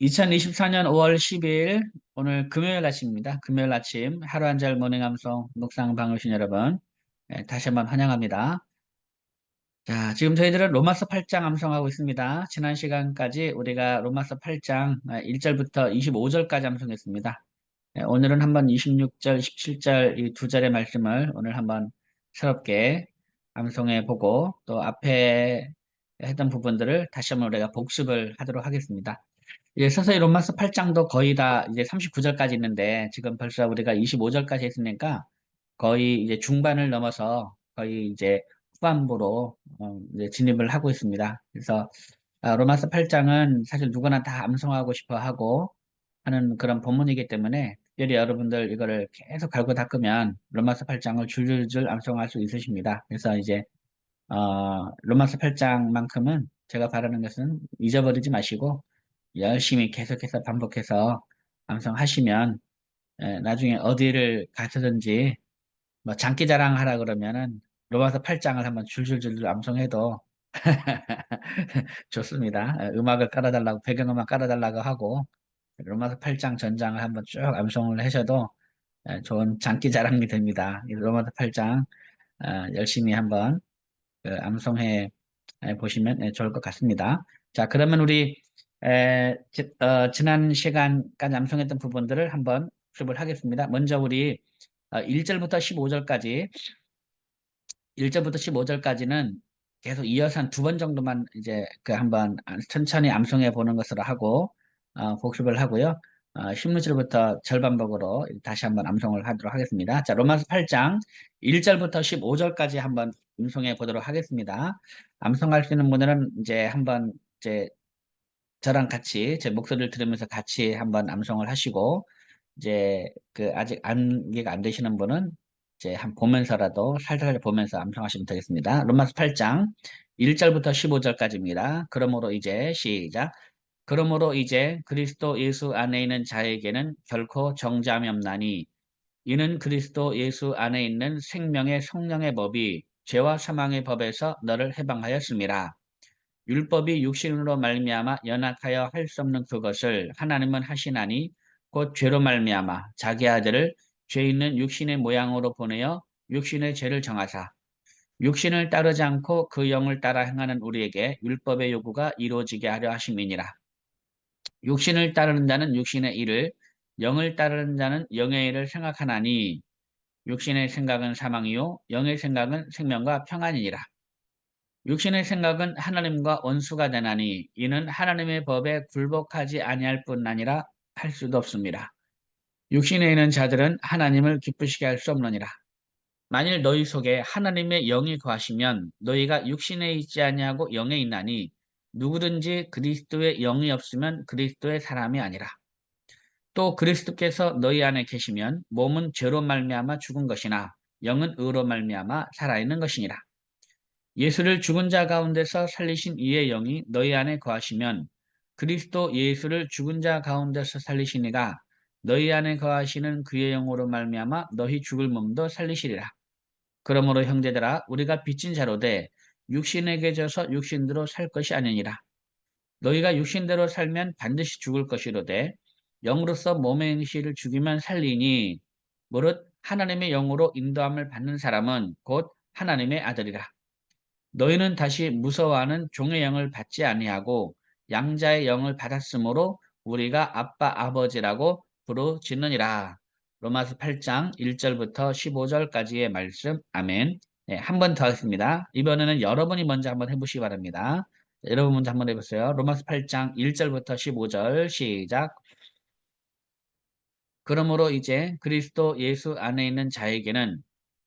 2024년 5월 10일 오늘 금요일 아침입니다. 금요일 아침 하루 한 절 모닝 암송 묵상 방으신 여러분, 다시 한번 환영합니다. 자, 지금 저희들은 로마서 8장 암송하고 있습니다. 지난 시간까지 우리가 로마서 8장 1절부터 25절까지 암송했습니다. 오늘은 한번 26절, 17절 이 두 절의 말씀을 오늘 한번 새롭게 암송해 보고 또 앞에 했던 부분들을 다시 한번 우리가 복습을 하도록 하겠습니다. 예, 서서히 로마서 8장도 거의 다 이제 39절까지 있는데 지금 벌써 우리가 25절까지 했으니까 거의 이제 중반을 넘어서 거의 이제 후반부로 이제 진입을 하고 있습니다. 그래서 로마서 8장은 사실 누구나 다 암송하고 싶어 하고 하는 그런 본문이기 때문에 특별히 여러분들 이거를 계속 갈고 닦으면 로마서 8장을 줄줄줄 암송할 수 있으십니다. 그래서 이제 로마서 8장만큼은 제가 바라는 것은 잊어버리지 마시고 열심히 계속해서 반복해서 암송하시면 나중에 어디를 가서든지 뭐 장기자랑 하라 그러면은 로마서 8장을 한번 줄줄줄 암송해도 좋습니다. 음악을 깔아달라고 배경음악 깔아달라고 하고 로마서 8장 전장을 한번 쭉 암송을 하셔도 좋은 장기자랑이 됩니다. 이 로마서 8장 열심히 한번 암송해 보시면 좋을 것 같습니다. 자, 그러면 우리 지난 시간까지 암송했던 부분들을 한번 복습을 하겠습니다. 먼저 우리 1절부터 15절까지 1절부터 15절까지는 계속 이어서 한 두 번 정도만 이제 그 한번 천천히 암송해 보는 것으로 하고 복습을 하고요. 16절부터 절반복으로 다시 한번 암송을 하도록 하겠습니다. 자, 로마서 8장 1절부터 15절까지 한번 암송해 보도록 하겠습니다. 암송할 수 있는 분들은 이제 한번 이제 저랑 같이 제 목소리를 들으면서 같이 한번 암송을 하시고 이제 그 아직 이해가 안 되시는 분은 이제 한 보면서라도 살살 보면서 암송하시면 되겠습니다. 로마서 8장 1절부터 15절까지입니다. 그러므로 이제 시작. 그러므로 이제 그리스도 예수 안에 있는 자에게는 결코 정죄함이 없나니 이는 그리스도 예수 안에 있는 생명의 성령의 법이 죄와 사망의 법에서 너를 해방하였습니다. 율법이 육신으로 말미암아 연약하여 할 수 없는 그것을 하나님은 하시나니 곧 죄로 말미암아 자기 아들을 죄 있는 육신의 모양으로 보내어 육신의 죄를 정하사 육신을 따르지 않고 그 영을 따라 행하는 우리에게 율법의 요구가 이루어지게 하려 하심이니라. 육신을 따르는 자는 육신의 일을 영을 따르는 자는 영의 일을 생각하나니 육신의 생각은 사망이요 영의 생각은 생명과 평안이니라. 육신의 생각은 하나님과 원수가 되나니 이는 하나님의 법에 굴복하지 아니할 뿐 아니라 할 수도 없습니다. 육신에 있는 자들은 하나님을 기쁘시게 할 수 없느니라. 만일 너희 속에 하나님의 영이 거하시면 너희가 육신에 있지 아니하고 영에 있나니 누구든지 그리스도의 영이 없으면 그리스도의 사람이 아니라. 또 그리스도께서 너희 안에 계시면 몸은 죄로 말미암아 죽은 것이나 영은 의로 말미암아 살아있는 것이니라. 예수를 죽은 자 가운데서 살리신 이의 영이 너희 안에 거하시면 그리스도 예수를 죽은 자 가운데서 살리신 이가 너희 안에 거하시는 그의 영으로 말미암아 너희 죽을 몸도 살리시리라. 그러므로 형제들아 우리가 빚진 자로 돼 육신에게 져서 육신대로 살 것이 아니니라. 너희가 육신대로 살면 반드시 죽을 것이로되 영으로서 몸의 행실을 죽이면 살리니 무릇 하나님의 영으로 인도함을 받는 사람은 곧 하나님의 아들이라. 너희는 다시 무서워하는 종의 영을 받지 아니하고 양자의 영을 받았으므로 우리가 아빠 아버지라고 부르짖느니라. 로마서 8장 1절부터 15절까지의 말씀. 아멘. 네, 한 번 더 하겠습니다. 이번에는 여러분이 먼저 한번 해보시기 바랍니다. 여러분 먼저 한번 해보세요. 로마서 8장 1절부터 15절 시작. 그러므로 이제 그리스도 예수 안에 있는 자에게는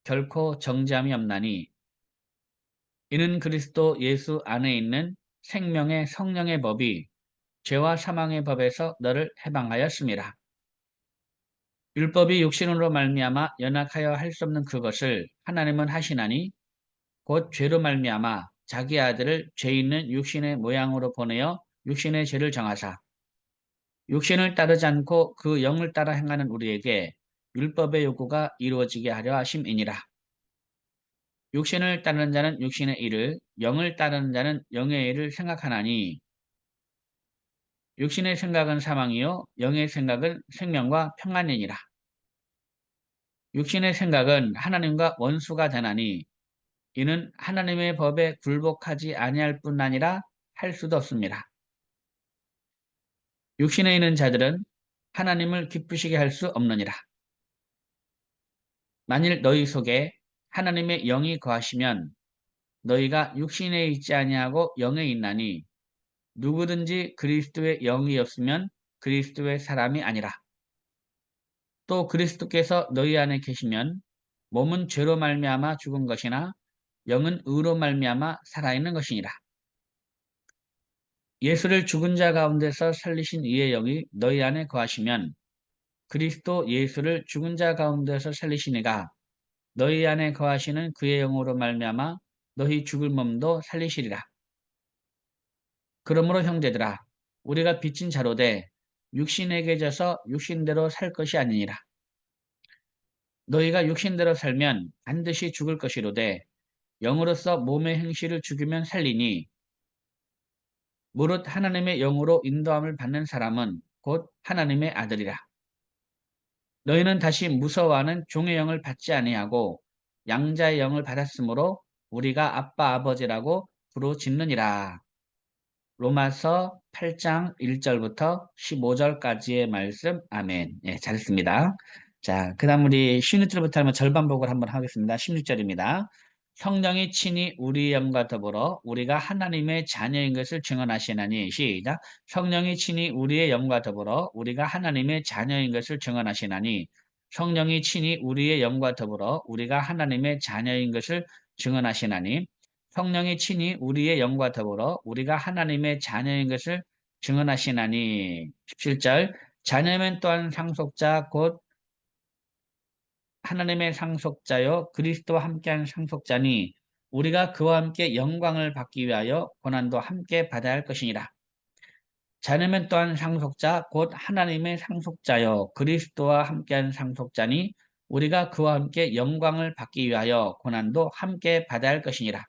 결코 정죄함이 없나니 이는 그리스도 예수 안에 있는 생명의 성령의 법이 죄와 사망의 법에서 너를 해방하였습니다. 율법이 육신으로 말미암아 연약하여 할 수 없는 그것을 하나님은 하시나니 곧 죄로 말미암아 자기 아들을 죄 있는 육신의 모양으로 보내어 육신의 죄를 정하사 육신을 따르지 않고 그 영을 따라 행하는 우리에게 율법의 요구가 이루어지게 하려 하심이니라. 육신을 따르는 자는 육신의 일을 영을 따르는 자는 영의 일을 생각하나니 육신의 생각은 사망이요 영의 생각은 생명과 평안이니라. 육신의 생각은 하나님과 원수가 되나니 이는 하나님의 법에 굴복하지 아니할 뿐 아니라 할 수도 없습니다. 육신에 있는 자들은 하나님을 기쁘시게 할 수 없느니라. 만일 너희 속에 하나님의 영이 거하시면 너희가 육신에 있지 아니하고 영에 있나니 누구든지 그리스도의 영이 없으면 그리스도의 사람이 아니라. 또 그리스도께서 너희 안에 계시면 몸은 죄로 말미암아 죽은 것이나 영은 의로 말미암아 살아있는 것이니라. 예수를 죽은 자 가운데서 살리신 이의 영이 너희 안에 거하시면 그리스도 예수를 죽은 자 가운데서 살리신 이가 너희 안에 거하시는 그의 영으로 말미암아 너희 죽을 몸도 살리시리라. 그러므로 형제들아 우리가 빚진 자로 돼 육신에게 져서 육신대로 살 것이 아니니라. 너희가 육신대로 살면 반드시 죽을 것이로되 영으로서 몸의 행실을 죽이면 살리니 무릇 하나님의 영으로 인도함을 받는 사람은 곧 하나님의 아들이라. 너희는 다시 무서워하는 종의 영을 받지 아니하고 양자의 영을 받았으므로 우리가 아빠 아버지라고 부르짖느니라. 로마서 8장 1절부터 15절까지의 말씀. 아멘. 예, 잘했습니다. 자, 그 다음 우리 16절부터 하면 절반복을 한번 하겠습니다. 16절입니다. 성령이 친히 우리의 영과 더불어 우리가 하나님의 자녀인 것을 증언하시나니. 시작. 성령이 친히 우리의 영과 더불어 우리가 하나님의 자녀인 것을 증언하시나니. 성령이 친히 우리의 영과 더불어 우리가 하나님의 자녀인 것을 증언하시나니. 성령이 친히 우리의 영과 더불어 우리가 하나님의 자녀인 것을 증언하시나니. 17절. 자녀면 또한 상속자 곧 하나님의 상속자요 그리스도와 함께한 상속자니 우리가 그와 함께 영광을 받기 위하여 고난도 함께 받아야 할 것이니라. 자녀면 또한 상속자 곧 하나님의 상속자요 그리스도와 함께한 상속자니 우리가 그와 함께 영광을 받기 위하여 고난도 함께 받아야 할 것이니라.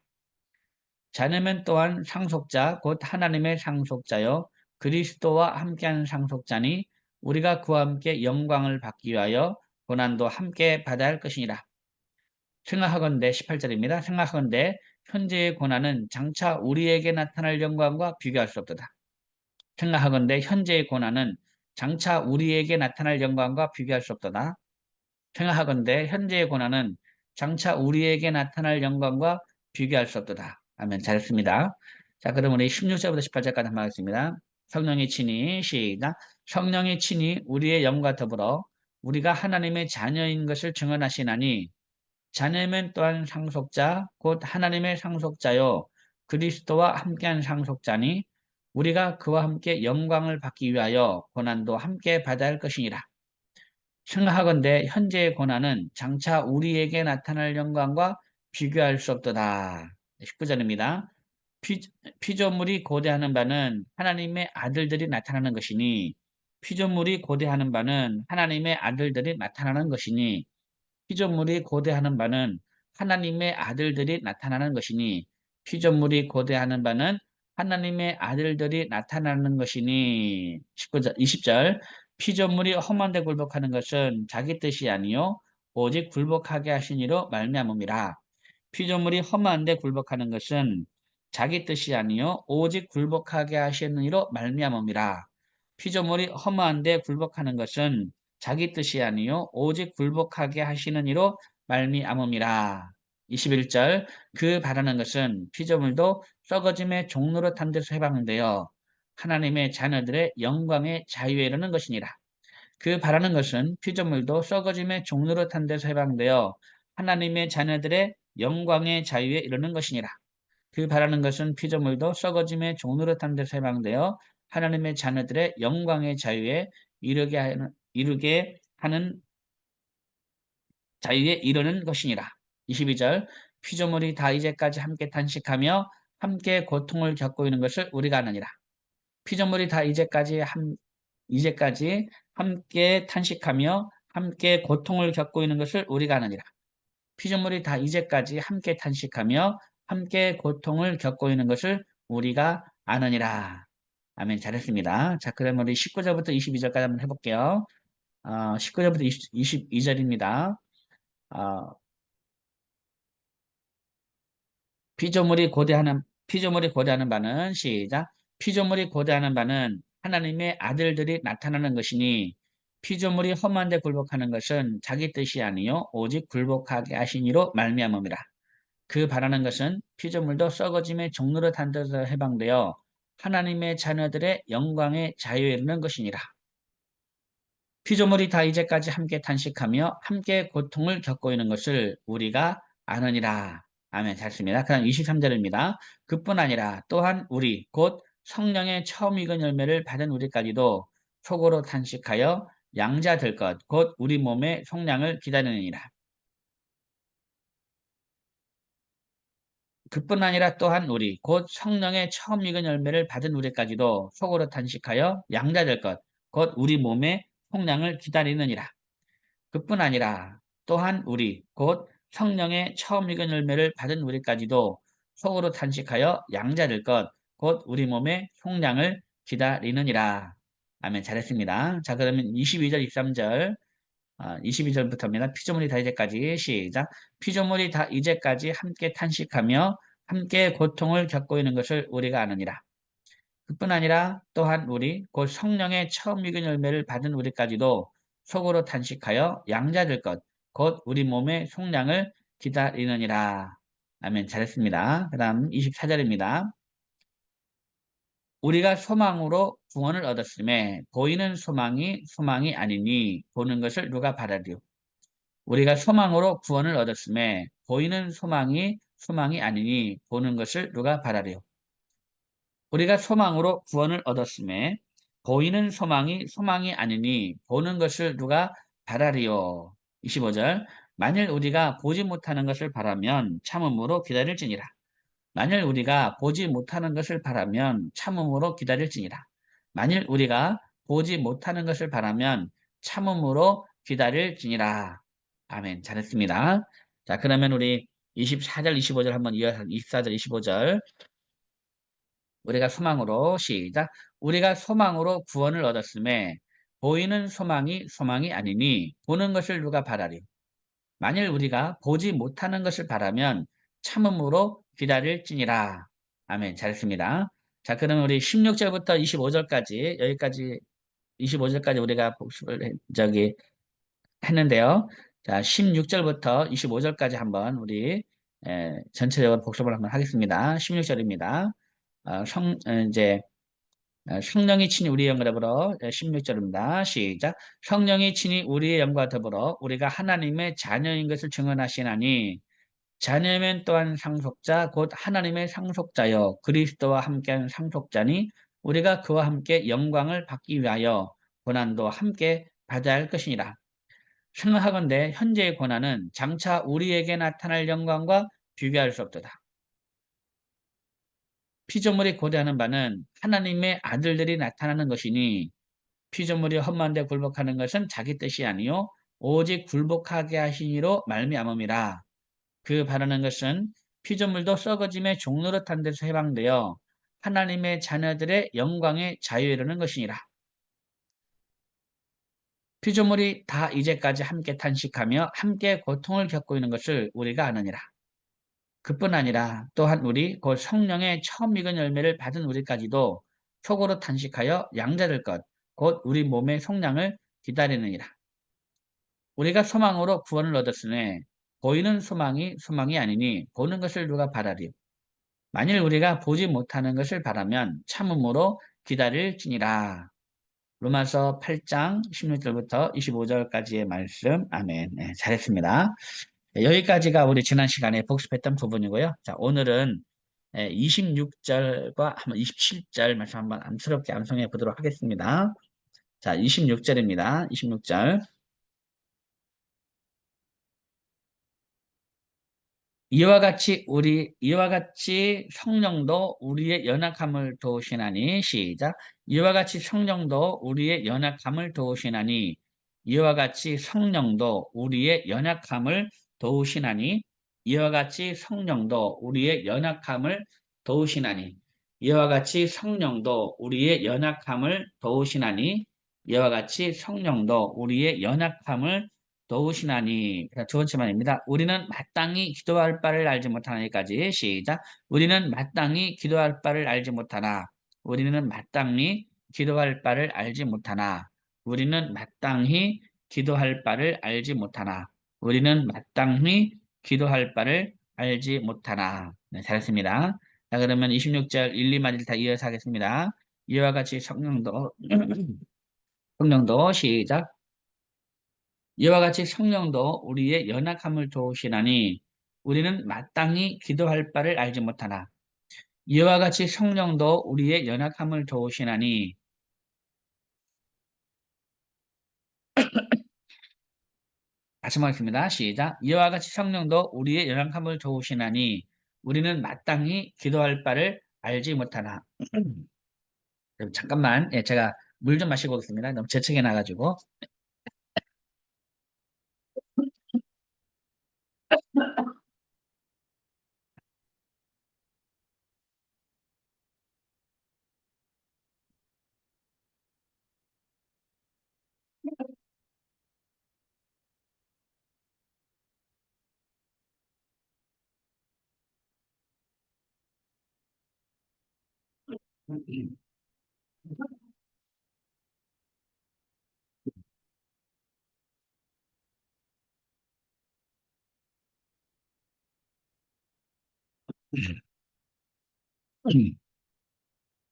자녀면 또한 상속자 곧 하나님의 상속자요 그리스도와 함께한 상속자니 우리가 그와 함께 영광을 받기 위하여 고난도 함께 받아야 할 것이니라. 생각하건대 18절입니다. 생각하건대 현재의 고난은 장차 우리에게 나타날 영광과 비교할 수 없도다. 생각하건대 현재의 고난은 장차 우리에게 나타날 영광과 비교할 수 없도다. 생각하건대 현재의 고난은 장차 우리에게 나타날 영광과 비교할 수 없도다. 아멘. 잘했습니다. 자, 그럼 우리 16절부터 18절까지 한번 하겠습니다. 성령이 친히 시작. 성령이 친히 우리의 영과 더불어 우리가 하나님의 자녀인 것을 증언하시나니 자녀면 또한 상속자 곧 하나님의 상속자요 그리스도와 함께한 상속자니 우리가 그와 함께 영광을 받기 위하여 고난도 함께 받아야 할 것이니라. 생각하건대 현재의 고난은 장차 우리에게 나타날 영광과 비교할 수 없도다. 19절입니다. 피조물이 고대하는 바는 하나님의 아들들이 나타나는 것이니 피조물이 고대하는 바는 하나님의 아들들이 나타나는 것이니 피조물이 고대하는 바는 하나님의 아들들이 나타나는 것이니 피조물이 고대하는 바는 하나님의 아들들이 나타나는 것이니 19절, 20절 피조물이 험한 데 굴복하는 것은 자기 뜻이 아니요 오직 굴복하게 하신 이로 말미암음이라. 피조물이 험한 데 굴복하는 것은 자기 뜻이 아니요 오직 굴복하게 하시는 이로 말미암음이라. 피조물이 허무한 데 굴복하는 것은 자기 뜻이 아니요 오직 굴복하게 하시는 이로 말미암음이라. 21절 그 바라는 것은 피조물도 썩어짐의 종로로 탄 데서 해방되어 하나님의 자녀들의 영광의 자유에 이르는 것이니라. 그 바라는 것은 피조물도 썩어짐의 종로로 탄 데서 해방되어 하나님의 자녀들의 영광의 자유에 이르는 것이니라. 그 바라는 것은 피조물도 썩어짐의 종로로 탄 데서 해방되어 하나님의 자녀들의 영광의 자유에 이르게 하는 자유에 이르는 것이니라. 22절 피조물이 다 이제까지 함께 탄식하며 함께 고통을 겪고 있는 것을 우리가 아느니라. 피조물이 다 이제까지 함께 탄식하며 함께 고통을 겪고 있는 것을 우리가 아느니라. 피조물이 다 이제까지 함께 탄식하며 함께 고통을 겪고 있는 것을 우리가 아느니라. 아멘. 잘했습니다. 자, 그러면 우리 19절부터 22절까지 한번 해볼게요. 19절부터 22절입니다. 어, 피조물이 고대하는 바는 시작. 피조물이 고대하는 바는 하나님의 아들들이 나타나는 것이니 피조물이 험한데 굴복하는 것은 자기 뜻이 아니요 오직 굴복하게 하시니로 말미암음이라. 그 바라는 것은 피조물도 썩어짐의 종로로 단들어 해방되어 하나님의 자녀들의 영광의 자유에 이르는 것이니라. 피조물이 다 이제까지 함께 탄식하며 함께 고통을 겪고 있는 것을 우리가 아느니라. 아멘. 잘 씁니다. 그 다음 23절입니다. 그뿐 아니라 또한 우리 곧 성령의 처음 익은 열매를 받은 우리까지도 속으로 탄식하여 양자 될 것 곧 우리 몸의 속량을 기다리느니라. 그뿐 아니라 또한 우리 곧 성령의 처음 익은 열매를 받은 우리까지도 속으로 탄식하여 양자 될 것 곧 우리 몸의 속량을 기다리느니라. 그뿐 아니라 또한 우리 곧 성령의 처음 익은 열매를 받은 우리까지도 속으로 탄식하여 양자 될 것 곧 우리 몸의 속량을 기다리느니라. 아멘. 잘했습니다. 자, 그러면 22절 23절 22절부터입니다. 피조물이 다 이제까지 시작. 피조물이 다 이제까지 함께 탄식하며 함께 고통을 겪고 있는 것을 우리가 아느니라. 그뿐 아니라 또한 우리 곧 성령의 처음 익은 열매를 받은 우리까지도 속으로 탄식하여 양자될 것 곧 우리 몸의 속량을 기다리느니라. 아멘. 잘했습니다. 그 다음 24절입니다. 우리가 소망으로 구원을 얻었음에 보이는 소망이 아니니 보는 것을 누가 바라리요. 우리가 소망으로 구원을 얻었음에 보이는 소망이 아니니 보는 것을 누가 바라리요. 우리가 소망으로 구원을 얻었음에 보이는 소망이 아니니 보는 것을 누가 바라리요. 25절 만일 우리가 보지 못하는 것을 바라면 참음으로 기다릴지니라. 만일 우리가 보지 못하는 것을 바라면 참음으로 기다릴지니라. 만일 우리가 보지 못하는 것을 바라면 참음으로 기다릴지니라. 아멘. 잘했습니다. 자, 그러면 우리 24절, 25절 한번 이어서 24절, 25절 우리가 소망으로 시작. 우리가 소망으로 구원을 얻었음에 보이는 소망이 아니니 보는 것을 누가 바라리. 만일 우리가 보지 못하는 것을 바라면 참음으로 기다릴지니라. 아멘. 잘했습니다. 자, 그러면 우리 16절부터 25절까지 여기까지 25절까지 우리가 복습을 했는데요. 자, 16절부터 25절까지 한번 우리 전체적으로 복습을 한번 하겠습니다. 16절입니다. 이제 성령이 친히 우리의 영과 더불어 16절입니다. 시작. 성령이 친히 우리의 영과 더불어 우리가 하나님의 자녀인 것을 증언하시나니 자녀면 또한 상속자 곧 하나님의 상속자여 그리스도와 함께한 상속자니 우리가 그와 함께 영광을 받기 위하여 고난도 함께 받아야 할 것이니라. 생각하건대 현재의 고난은 장차 우리에게 나타날 영광과 비교할 수 없도다. 피조물이 고대하는 바는 하나님의 아들들이 나타나는 것이니 피조물이 험한데 굴복하는 것은 자기 뜻이 아니요 오직 굴복하게 하시니로 말미암음이라. 그 바라는 것은 피조물도 썩어짐의 종노릇한 데서 해방되어 하나님의 자녀들의 영광의 자유에 이르는 것이니라. 피조물이 다 이제까지 함께 탄식하며 함께 고통을 겪고 있는 것을 우리가 아느니라. 그뿐 아니라 또한 우리 곧 성령의 처음 익은 열매를 받은 우리까지도 속으로 탄식하여 양자될 것 곧 우리 몸의 속량을 기다리느니라. 우리가 소망으로 구원을 얻었으니 보이는 소망이 아니니 보는 것을 누가 바라리요. 만일 우리가 보지 못하는 것을 바라면 참음으로 기다릴지니라. 로마서 8장 16절부터 25절까지의 말씀. 아멘. 네, 잘했습니다. 네, 여기까지가 우리 지난 시간에 복습했던 부분이고요. 자, 오늘은 26절과 27절 말씀 한번 안쓰럽게 암송해 보도록 하겠습니다. 자, 26절입니다. 26절. 이와 같이 성령도 우리의 연약함을 도우시나니 시작. 이와 같이 성령도 우리의 연약함을 도우시나니 이와 같이 성령도 우리의 연약함을 도우시나니 이와 같이 성령도 우리의 연약함을 도우시나니 이와 같이 성령도 우리의 연약함을 도우시나니 이와 같이 성령도 우리의 연약함을 도우시나니. 자, 두 번째 말입니다. 우리는 마땅히 기도할 바를 알지 못하나니까지 시작. 우리는 마땅히 기도할 바를 알지 못하나 우리는 마땅히 기도할 바를 알지 못하나 우리는 마땅히 기도할 바를 알지 못하나 우리는 마땅히 기도할 바를 알지 못하나. 네, 잘했습니다. 자, 그러면 26절 1, 2마디를 다 이어서 하겠습니다. 이와 같이 성령도, 성령도 시작. 이와 같이 성령도 우리의 연약함을 도우시나니 우리는 마땅히 기도할 바를 알지 못하나 이와 같이 성령도 우리의 연약함을 도우시나니 다시 말하겠습니다. 시작. 이와 같이 성령도 우리의 연약함을 도우시나니 우리는 마땅히 기도할 바를 알지 못하나. 잠깐만, 예, 제가 물 좀 마시고 오겠습니다. 너무 재채기 나가지고.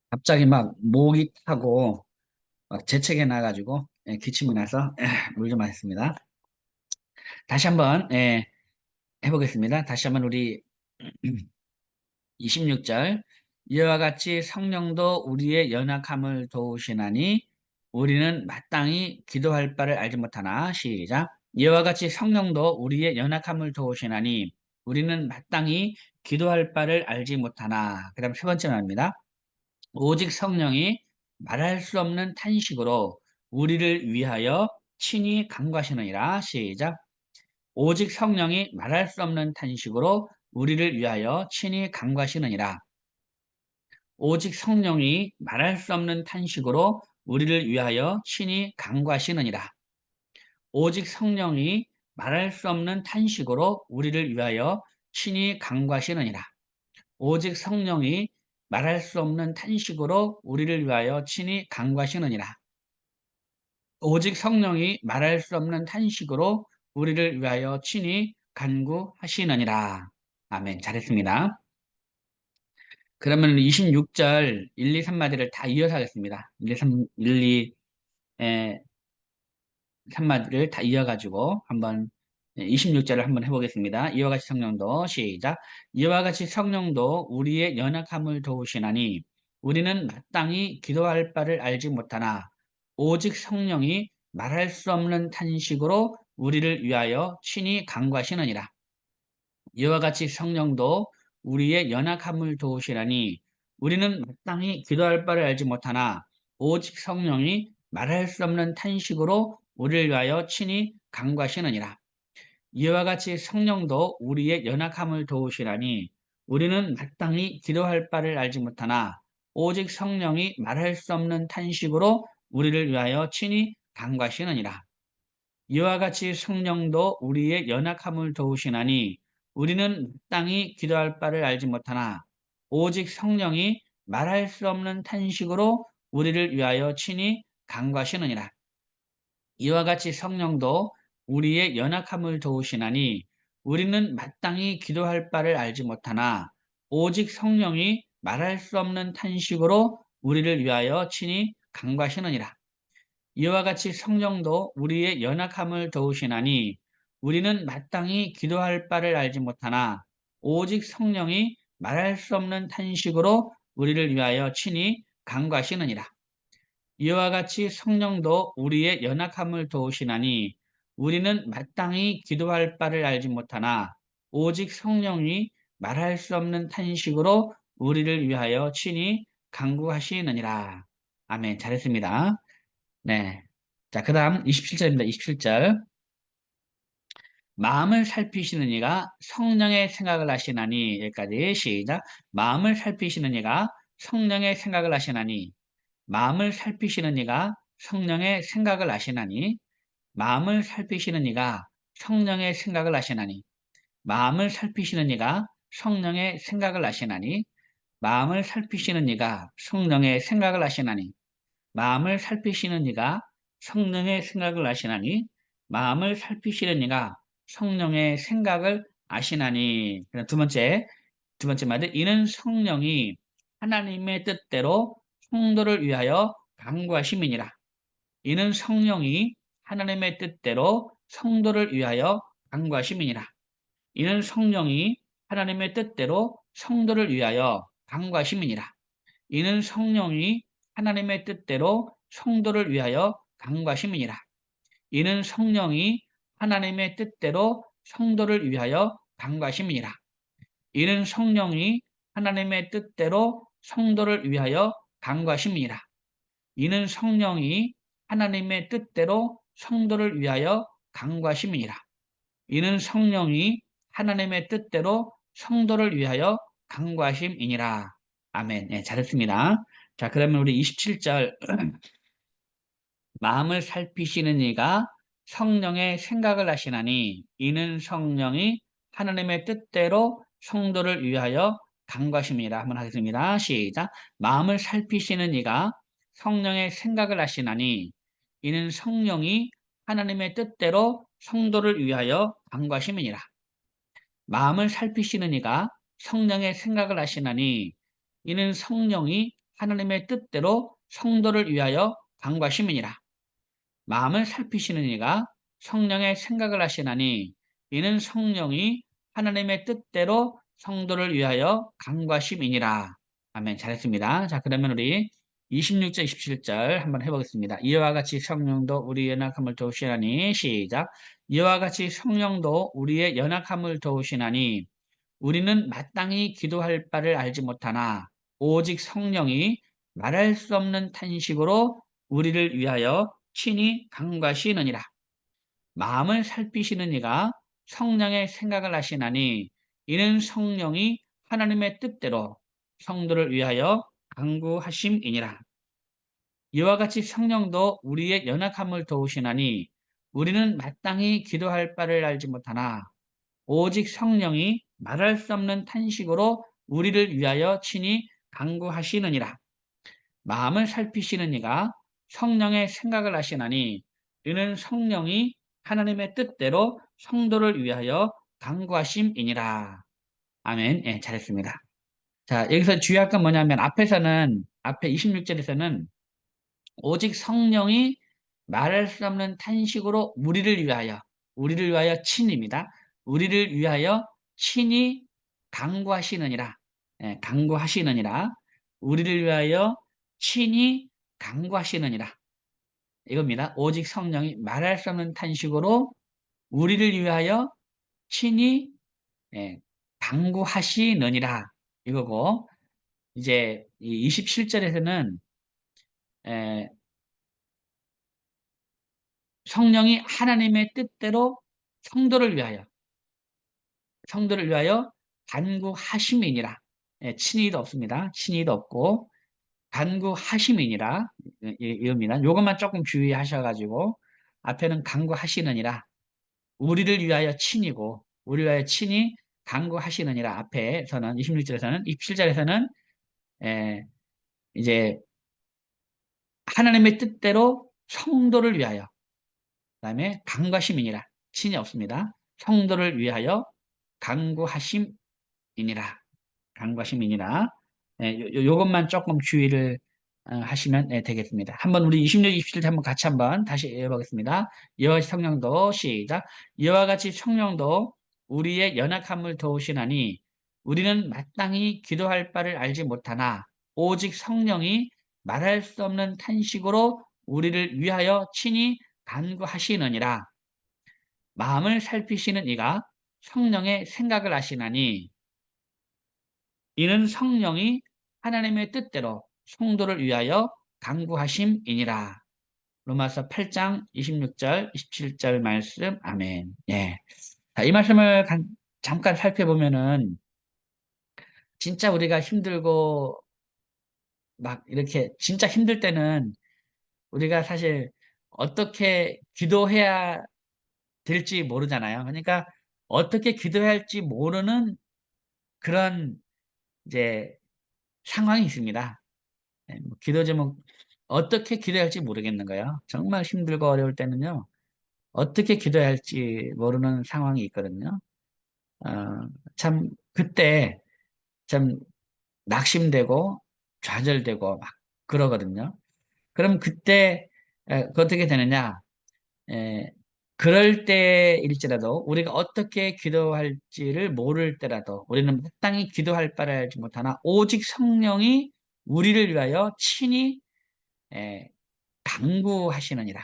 갑자기 막 목이 타고 막 재채기 나가지고 예, 기침이 나서 물 좀 마셨습니다. 다시 한번 해보겠습니다. 다시 한번 우리 26절 이와 같이 성령도 우리의 연약함을 도우시나니 우리는 마땅히 기도할 바를 알지 못하나 시작 이와 같이 성령도 우리의 연약함을 도우시나니 우리는 마땅히 기도할 바를 알지 못하나. 그 다음 세 번째 말입니다. 오직 성령이 말할 수 없는 탄식으로 우리를 위하여 친히 간구하시느니라. 시작. 오직 성령이 말할 수 없는 탄식으로 우리를 위하여 친히 간구하시느니라. 오직 성령이 말할 수 없는 탄식으로 우리를 위하여 친히 간구하시느니라. 오직 성령이 말할 수 없는 탄식으로 우리를 위하여 친히 간구하시느니라. 오직 성령이 말할 수 없는 탄식으로 우리를 위하여 친히 간구하시느니라. 오직 성령이 말할 수 없는 탄식으로 우리를 위하여 친히 간구하시느니라. 아멘. 잘했습니다. 그러면 26절 1, 2, 3마디를 다 이어서 하겠습니다. 1, 2, 3, 1, 2, 3마디를 다 이어가지고 한번 26절을 한번 해보겠습니다. 이와 같이 성령도 시작. 이와 같이 성령도 우리의 연약함을 도우시나니 우리는 마땅히 기도할 바를 알지 못하나 오직 성령이 말할 수 없는 탄식으로 우리를 위하여 친히 간구하시느니라. 이와 같이 성령도 우리의 연약함을 도우시나니 우리는 마땅히 기도할 바를 알지 못하나 오직 성령이 말할 수 없는 탄식으로 우리를 위하여 친히 간구하시느니라. 이와 같이 성령도 우리의 연약함을 도우시나니 우리는 마땅히 기도할 바를 알지 못하나 오직 성령이 말할 수 없는 탄식으로 우리를 위하여 친히 간구하시느니라. 이와 같이 성령도 우리의 연약함을 도우시나니 우리는 마땅히 기도할 바를 알지 못하나 오직 성령이 말할 수 없는 탄식으로 우리를 위하여 친히 간구하시느니라. 이와 같이 성령도 우리의 연약함을 도우시나니 우리는 마땅히 기도할 바를 알지 못하나 오직 성령이 말할 수 없는 탄식으로 우리를 위하여 친히 간구하시느니라. 이와 같이 성령도 우리의 연약함을 도우시나니 우리는 마땅히 기도할 바를 알지 못하나 오직 성령이 말할 수 없는 탄식으로 우리를 위하여 친히 간구하시느니라. 이와 같이 성령도 우리의 연약함을 도우시나니 우리는 마땅히 기도할 바를 알지 못하나 오직 성령이 말할 수 없는 탄식으로 우리를 위하여 친히 간구하시느니라. 아멘. 잘했습니다. 네. 자, 그 다음 27절입니다. 27절. 마음을 살피시는 이가 성령의 생각을 하시나니 여기까지 시작. 마음을 살피시는 이가 성령의 생각을 아시나니 마음을 살피시는 이가 성령의 생각을 아시나니 마음을 살피시는 이가 성령의 생각을 아시나니 마음을 살피시는 이가 성령의 생각을 아시나니 마음을 살피시는 이가 성령의 생각을 아시나니 마음을 살피시는 이가 성령의 생각을 아시나니 마음을 살피시는 이가 성령의 생각을 아시나니. 두 번째 말은 이는 성령이 하나님의 뜻대로 성도를 위하여 간구하심이니라. 이는 성령이 하나님의 뜻대로 성도를 위하여 간구하심이니라. 이는 성령이 하나님의 뜻대로 성도를 위하여 간구하심이니라. 이는 성령이 하나님의 뜻대로 성도를 위하여 간구하심이니라. 이는 성령이 하나님의 뜻대로 성도를 위하여 간구하심이니라. 이는 성령이 하나님의 뜻대로 성도를 위하여 간구하심이니라. 이는 성령이 하나님의 뜻대로 성도를 위하여 간구하심이니라. 이는 성령이 하나님의 뜻대로 성도를 위하여 간구하심이니라. 아멘. 네, 잘했습니다. 자, 그러면 우리 27절 마음을 살피시는 이가 성령의 생각을 하시나니 이는 성령이 하나님의 뜻대로 성도를 위하여 간구하심이라. 한번 하겠습니다. 시작. 마음을 살피시는 이가 성령의 생각을 하시나니 이는 성령이 하나님의 뜻대로 성도를 위하여 간구하심이니라. 마음을 살피시는 이가 성령의 생각을 하시나니 이는 성령이 하나님의 뜻대로 성도를 위하여 간구하심이니라. 마음을 살피시는 이가 성령의 생각을 하시나니 이는 성령이 하나님의 뜻대로 성도를 위하여 간구하심이니라. 아멘. 잘했습니다. 자, 그러면 우리 26절, 27절 한번 해보겠습니다. 이와 같이 성령도 우리의 연약함을 도우시나니 시작. 이와 같이 성령도 우리의 연약함을 도우시나니 우리는 마땅히 기도할 바를 알지 못하나 오직 성령이 말할 수 없는 탄식으로 우리를 위하여 친히 간구하시느니라. 마음을 살피시는 이가 성령의 생각을 하시나니 이는 성령이 하나님의 뜻대로 성도를 위하여 간구하심이니라. 이와 같이 성령도 우리의 연약함을 도우시나니 우리는 마땅히 기도할 바를 알지 못하나 오직 성령이 말할 수 없는 탄식으로 우리를 위하여 친히 간구하시느니라. 마음을 살피시는 이가 성령의 생각을 하시나니 이는 성령이 하나님의 뜻대로 성도를 위하여 간구하심이니라. 아멘. 예, 잘했습니다. 자, 여기서 주의할 건 뭐냐면 앞에 26절에서는 오직 성령이 말할 수 없는 탄식으로 우리를 위하여 친입니다. 우리를 위하여 친히 간구하시느니라. 예, 간구하시느니라. 우리를 위하여 친히 간구하시느니라. 이겁니다. 오직 성령이 말할 수 없는 탄식으로 우리를 위하여 친히 예, 간구하시느니라. 이거고 이제 이 27절에서는 성령이 하나님의 뜻대로 성도를 위하여 간구하심이니라. 예, 친히도 없습니다. 친히도 없고 간구하심이니라. 이겁니다. 요것만 조금 주의하셔가지고 앞에는 간구하시느니라. 우리를 위하여 친이고 우리를 위하여 친히 간구하시느니라. 앞에서는 26절에서는 27절에서는 이제 하나님의 뜻대로 성도를 위하여 그다음에 간구하심이니라. 친이 없습니다. 성도를 위하여 간구하심이니라. 간구하심이니라. 요것만 조금 주의를 하시면 되겠습니다. 한번 우리 26, 27절 한번 같이 한번 다시 읽어보겠습니다. 이와 같이 성령도 시작. 이와 같이 성령도 우리의 연약함을 도우시나니 우리는 마땅히 기도할 바를 알지 못하나 오직 성령이 말할 수 없는 탄식으로 우리를 위하여 친히 간구하시느니라. 마음을 살피시는 이가 성령의 생각을 아시나니 이는 성령이 하나님의 뜻대로 성도를 위하여 간구하심이니라. 로마서 8장 26절, 27절 말씀. 아멘. 예. 자, 이 말씀을 잠깐 살펴보면은 진짜 우리가 힘들고 막 이렇게 진짜 힘들 때는 우리가 사실 어떻게 기도해야 될지 모르잖아요. 그러니까 어떻게 기도해야 할지 모르는 그런 이제 상황이 있습니다. 예, 뭐 기도 제목 어떻게 기도해야 할지 모르겠는 거예요. 정말 힘들고 어려울 때는요. 어떻게 기도해야 할지 모르는 상황이 있거든요. 어, 참 그때 참 낙심되고 좌절되고 막 그러거든요. 그럼 그때 어떻게 되느냐? 에, 그럴 때일지라도 우리가 어떻게 기도할지를 모를 때라도 우리는 마땅히 기도할 바를 알지 못하나 오직 성령이 우리를 위하여 친히 에, 강구하시느니라.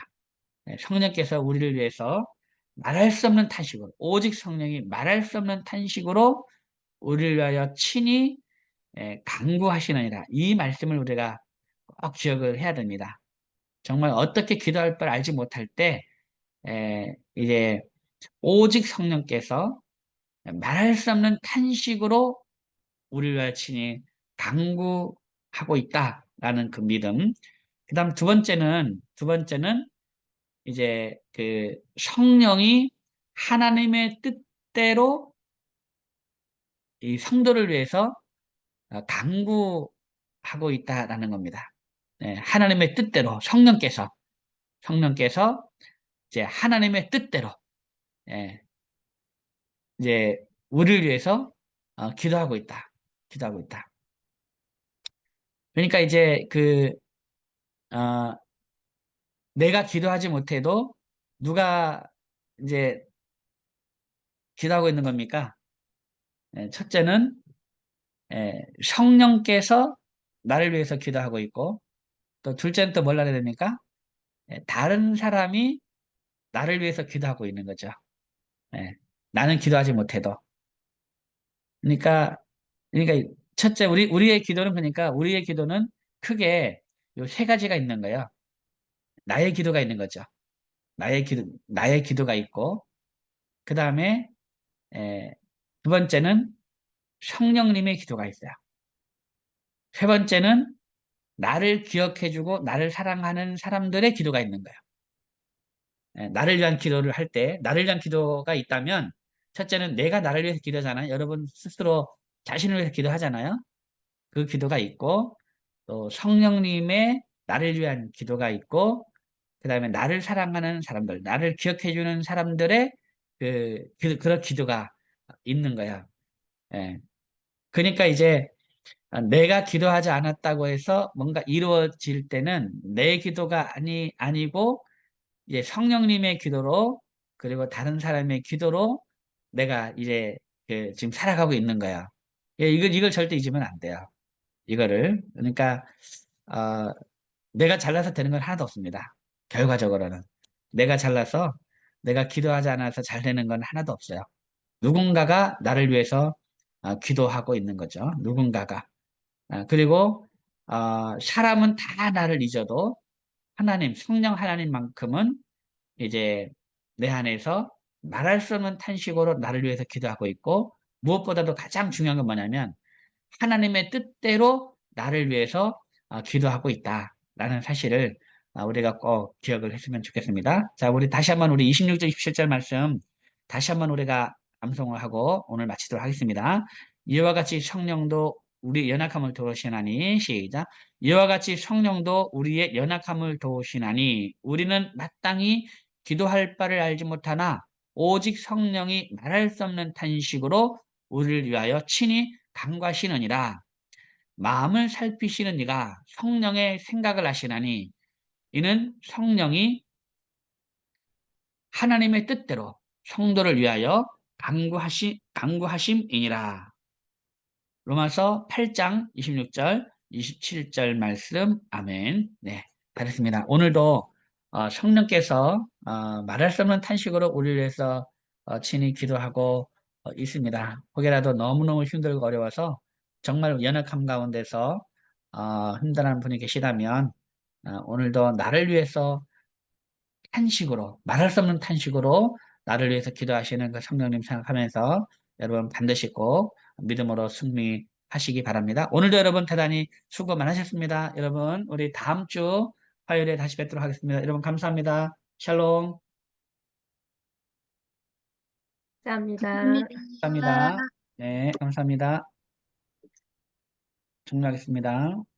성령께서 우리를 위해서 말할 수 없는 탄식으로 오직 성령이 말할 수 없는 탄식으로 우리를 위하여 친히 강구하시느니라. 이 말씀을 우리가 꼭 기억을 해야 됩니다. 정말 어떻게 기도할 바를 알지 못할 때 이제 오직 성령께서 말할 수 없는 탄식으로 우리를 위하여 친히 강구하고 있다라는 그 믿음. 그다음 두 번째는 이제 그 성령이 하나님의 뜻대로 이 성도를 위해서 강구하고 있다라는 겁니다. 하나님의 뜻대로 성령께서 이제 하나님의 뜻대로 예, 이제 우리를 위해서 기도하고 있다. 기도하고 있다. 그러니까 이제 어, 내가 기도하지 못해도 누가 이제 기도하고 있는 겁니까? 첫째는 성령께서 나를 위해서 기도하고 있고 또 둘째는 또 뭘 해야 됩니까? 다른 사람이 나를 위해서 기도하고 있는 거죠. 예, 나는 기도하지 못해도. 그러니까, 그러니까 첫째 우리의 기도는 그러니까 우리의 기도는 크게 요 세 가지가 있는 거예요. 나의 기도가 있는 거죠. 나의 기도가 있고 그 다음에 두 번째는 성령님의 기도가 있어요. 세 번째는 나를 기억해주고 나를 사랑하는 사람들의 기도가 있는 거예요. 나를 위한 기도를 할 때, 나를 위한 기도가 있다면, 첫째는 내가 나를 위해서 기도하잖아요. 여러분 스스로 자신을 위해서 기도하잖아요. 그 기도가 있고, 또 성령님의 나를 위한 기도가 있고, 그 다음에 나를 사랑하는 사람들, 나를 기억해주는 사람들의 그런 기도가 있는 거야. 예. 그러니까 이제 내가 기도하지 않았다고 해서 뭔가 이루어질 때는 내 기도가 아니고 이제 성령님의 기도로 그리고 다른 사람의 기도로 내가 이제 지금 살아가고 있는 거야. 이걸 절대 잊으면 안 돼요. 이거를. 그러니까 어, 내가 잘나서 되는 건 하나도 없습니다. 결과적으로는. 내가 잘나서 내가 기도하지 않아서 잘 되는 건 하나도 없어요. 누군가가 나를 위해서 기도하고 있는 거죠. 누군가가. 그리고 사람은 다 나를 잊어도 성령 하나님만큼은 이제 내 안에서 말할 수 없는 탄식으로 나를 위해서 기도하고 있고 무엇보다도 가장 중요한 건 뭐냐면 하나님의 뜻대로 나를 위해서 기도하고 있다라는 사실을 우리가 꼭 기억을 했으면 좋겠습니다. 자, 우리 다시 한번 우리 26절, 27절 말씀 다시 한번 우리가 암송을 하고 오늘 마치도록 하겠습니다. 이와 같이 성령도 우리 연약함을 도우시나니 시작. 이와 같이 성령도 우리의 연약함을 도우시나니 우리는 마땅히 기도할 바를 알지 못하나 오직 성령이 말할 수 없는 탄식으로 우리를 위하여 친히 간과하시느니라. 마음을 살피시는 이가 성령의 생각을 하시나니 이는 성령이 하나님의 뜻대로 성도를 위하여 간구하심이니라. 로마서 8장 26절, 27절 말씀. 아멘. 네, 잘했습니다. 오늘도 성령께서 말할 수 없는 탄식으로 우리를 위해서 친히 기도하고 있습니다. 혹여라도 너무너무 힘들고 어려워서 정말 연약함 가운데서 힘들어하는 분이 계시다면 오늘도 나를 위해서 탄식으로 말할 수 없는 탄식으로 나를 위해서 기도하시는 그 성령님 생각하면서 여러분 반드시 꼭 믿음으로 승리하시기 하시기 바랍니다. 오늘도 여러분 대단히 수고 많으셨습니다. 여러분, 우리 다음 주 화요일에 다시 뵙도록 하겠습니다. 여러분, 감사합니다. 샬롬. 감사합니다. 감사합니다. 네, 감사합니다. 종료하겠습니다.